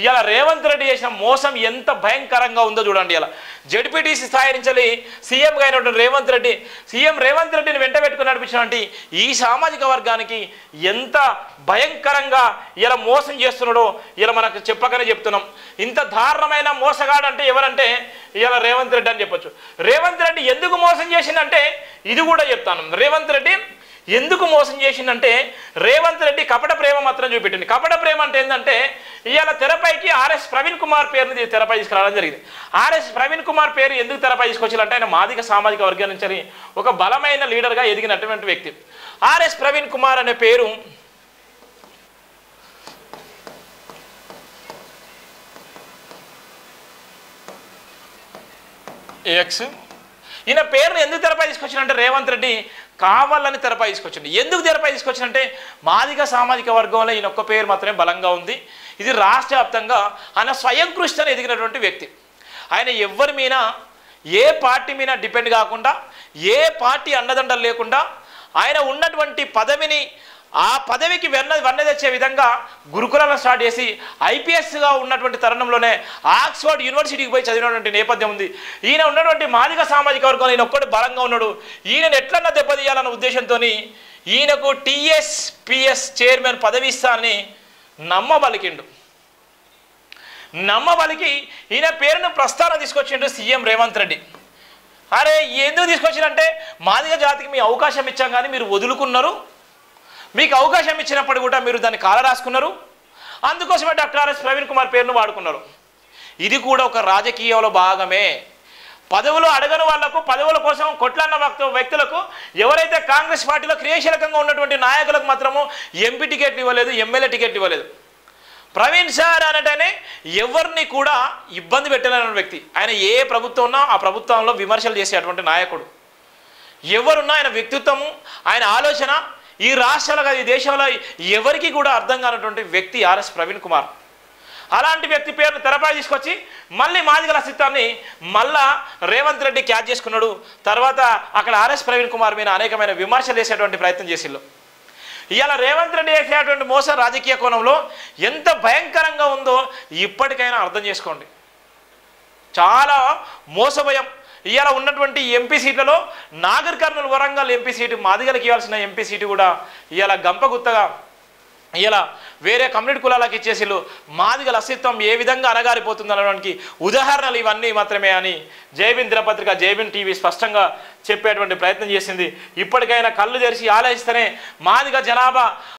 ఇలా రేవంత్ రెడ్డి చేసిన మోసం ఎంత భయంకరంగా ఉందో చూడండి. ఇలా జెడ్పీటీసీ స్థాయి నుంచి సీఎంగా అయినటువంటి రేవంత్ రెడ్డిని వెంట పెట్టుకుని నడిపించినటువంటి ఈ సామాజిక వర్గానికి ఎంత భయంకరంగా ఇలా మోసం చేస్తున్నాడో ఇలా మనకు చెప్పకనే చెప్తున్నాం. ఇంత దారుణమైన మోసగాడు అంటే ఎవరంటే ఇలా రేవంత్ రెడ్డి అని చెప్పొచ్చు. రేవంత్ రెడ్డి ఎందుకు మోసం చేసిందంటే ఇది కూడా చెప్తాను. రేవంత్ రెడ్డి ఎందుకు మోసం చేసిందంటే రేవంత్ రెడ్డి కపట ప్రేమ మాత్రం చూపెట్టింది. కపట ప్రేమ అంటే ఏంటంటే ఇవాళ తెరపైకి ఆర్ఎస్ ప్రవీణ్ కుమార్ పేరుని తెరపై తీసుకురావడం జరిగింది. ఆర్ఎస్ ప్రవీణ్ కుమార్ పేరు ఎందుకు తెరపై తీసుకొచ్చారంటే ఆయన మాదిగ సామాజిక వర్గం నుంచి ఒక బలమైన లీడర్గా ఎదిగినటువంటి వ్యక్తి. ఆర్ఎస్ ప్రవీణ్ కుమార్ అనే పేరు ఈయన పేరును ఎందుకు తెరపై తీసుకొచ్చారంటే రేవంత్ రెడ్డి కావాలని తెరపై తీసుకొచ్చింది. ఎందుకు తెరపై తీసుకొచ్చారంటే మాదిగ సామాజిక వర్గంలో ఈయన ఒక్క పేరు మాత్రమే బలంగా ఉంది. ఇది రాష్ట్ర వ్యాప్తంగా ఆయన స్వయం కృషితో ఎదిగినటువంటి వ్యక్తి. ఆయన ఎవరి మీద ఏ పార్టీ మీద డిపెండ్ కాకుండా ఏ పార్టీ అండదండలు లేకుండా ఆయన ఉన్నటువంటి పదవిని ఆ పదవికి వెన్న తెచ్చే విధంగా గురుకులాలను స్టార్ట్ చేసి ఐపీఎస్గా ఉన్నటువంటి తరుణంలోనే ఆక్స్ఫర్డ్ యూనివర్సిటీకి పోయి చదివినటువంటి నేపథ్యం ఉంది. ఈయన ఉన్నటువంటి మాదిగ సామాజిక వర్గంలో ఈయన ఒక్కటి బలంగా ఉన్నాడు. ఈయనను ఎట్లన్నా దెబ్బతీయాలన్న ఉద్దేశంతో ఈయనకు టీఎస్పీఎస్ చైర్మన్ పదవి ఇస్తానని నమ్మబలికి ఈయన పేరును ప్రస్తావన తీసుకొచ్చిండు సీఎం రేవంత్ రెడ్డి. అరే ఎందుకు తీసుకొచ్చినంటే మాదిగ జాతికి మీ అవకాశం ఇచ్చాం కానీ మీరు వదులుకున్నారు, మీకు అవకాశం ఇచ్చినప్పుడు కూడా మీరు దాన్ని కాల రాసుకున్నారు, అందుకోసమే డాక్టర్ ఆర్ఎస్ ప్రవీణ్ కుమార్ పేరును వాడుకున్నారు. ఇది కూడా ఒక రాజకీయంలో భాగమే. పదవులు అడగని వాళ్లకు పదవుల కోసం కొట్లాడిన వ్యక్తులకు ఎవరైతే కాంగ్రెస్ పార్టీలో క్రియాశీలకంగా ఉన్నటువంటి నాయకులకు మాత్రము ఎంపీ టికెట్లు ఇవ్వలేదు, ఎమ్మెల్యే టికెట్లు ఇవ్వలేదు. ప్రవీణ్ సార్ అనటనే ఎవరిని కూడా ఇబ్బంది పెట్టలేని వ్యక్తి. ఆయన ఏ ప్రభుత్వం ఉన్నా ఆ ప్రభుత్వంలో విమర్శలు చేసేటువంటి నాయకుడు. ఎవరున్నా ఆయన వ్యక్తిత్వము ఆయన ఆలోచన ఈ రాష్ట్రాల ఈ దేశంలో ఎవరికి కూడా అర్థం కానటువంటి వ్యక్తి ఆర్ఎస్ ప్రవీణ్ కుమార్. అలాంటి వ్యక్తి పేరును తెరపై తీసుకొచ్చి మళ్ళీ మాదిగల అస్తిత్వాన్ని మళ్ళా రేవంత్ రెడ్డి క్యాచ్ చేసుకున్నాడు. తర్వాత అక్కడ ఆర్ఎస్ ప్రవీణ్ కుమార్ మీద అనేకమైన విమర్శలు చేసేటువంటి ప్రయత్నం చేసిళ్ళు. ఇవాళ రేవంత్ రెడ్డి చేసేటువంటి మోసం రాజకీయ కోణంలో ఎంత భయంకరంగా ఉందో ఇప్పటికైనా అర్థం చేసుకోండి. చాలా మోసభయం. ఇవాళ ఉన్నటువంటి ఎంపీ సీట్లలో నాగర్ కర్నూలు వరంగల్ ఎంపీ సీటు మాదిగలకు ఇవ్వాల్సిన ఎంపీ సీటు కూడా ఇవాళ గంపగుత్తగా ఇలా వేరే కమ్యూనిటీ కులాలకు ఇచ్చేసిళ్ళు. మాదిగల అస్తిత్వం ఏ విధంగా అనగారిపోతుంది అనడానికి ఉదాహరణలు ఇవన్నీ మాత్రమే అని జైబీన్ దినపత్రిక జైబీన్ టీవీ స్పష్టంగా చెప్పేటువంటి ప్రయత్నం చేసింది. ఇప్పటికైనా కళ్ళు తెరిచి ఆలోచిస్తేనే మాదిగ జనాభా